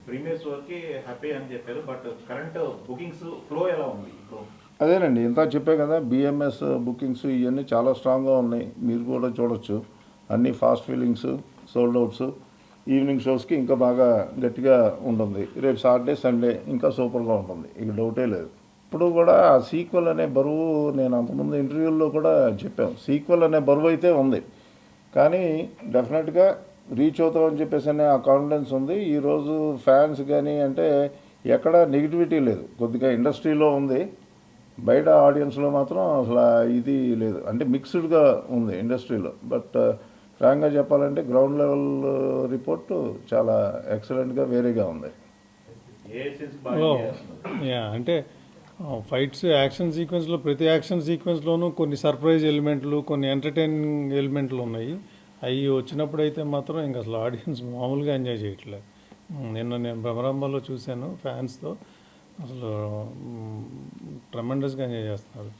Premier షోకి happy అని చెప్పారు. బట్ కరెంట్ బుకింగ్స్ ఫ్లో ఎలా ఉంది ఇప్పుడు? అదేనండి ఇంత చెప్పే కదా, బిఎంఎస్ బుకింగ్స్ ఇవన్నీ చాలా స్ట్రాంగ్గా ఉన్నాయి. మీరు కూడా చూడొచ్చు, అన్ని fast fillings, sold outs. Evening షోస్కి ఇంకా బాగా గట్టిగా ఉంటుంది. రేపు సాటర్డే సండే ఇంకా సూపర్గా ఉంటుంది, ఇక డౌటే లేదు. ఇప్పుడు కూడా ఆ సీక్వెల్ అనే బరువు, నేను అంతకుముందు ఇంటర్వ్యూల్లో కూడా చెప్పాను, సీక్వెల్ అనే బరువు అయితే ఉంది. కానీ డెఫినెట్గా రీచ్ అవుతామని చెప్పేసి అనే ఆ కాన్ఫిడెన్స్ ఉంది. ఈరోజు ఫ్యాన్స్ కానీ అంటే ఎక్కడ నెగిటివిటీ లేదు. కొద్దిగా ఇండస్ట్రీలో ఉంది, బయట ఆడియన్స్లో మాత్రం అసలు ఇది లేదు. అంటే మిక్స్డ్గా ఉంది ఇండస్ట్రీలో. బట్ ఫ్రాంక్గా చెప్పాలంటే గ్రౌండ్ లెవెల్ రిపోర్టు చాలా ఎక్సలెంట్గా వేరేగా ఉంది. ఏ సీన్స్ బాగా యా అంటే ఫైట్స్ యాక్షన్ సీక్వెన్స్లో, ప్రతి యాక్షన్ సీక్వెన్స్లోనూ కొన్ని సర్ప్రైజ్ ఎలిమెంట్లు, కొన్ని ఎంటర్టైనింగ్ ఎలిమెంట్లు ఉన్నాయి. అవి వచ్చినప్పుడు అయితే మాత్రం ఇంకా అసలు ఆడియన్స్ మామూలుగా ఎంజాయ్ చేయట్లేదు. నిన్న నేను భ్రమరాంబలో చూశాను ఫ్యాన్స్తో, అసలు ట్రమెండస్గా ఎంజాయ్ చేస్తున్నారు.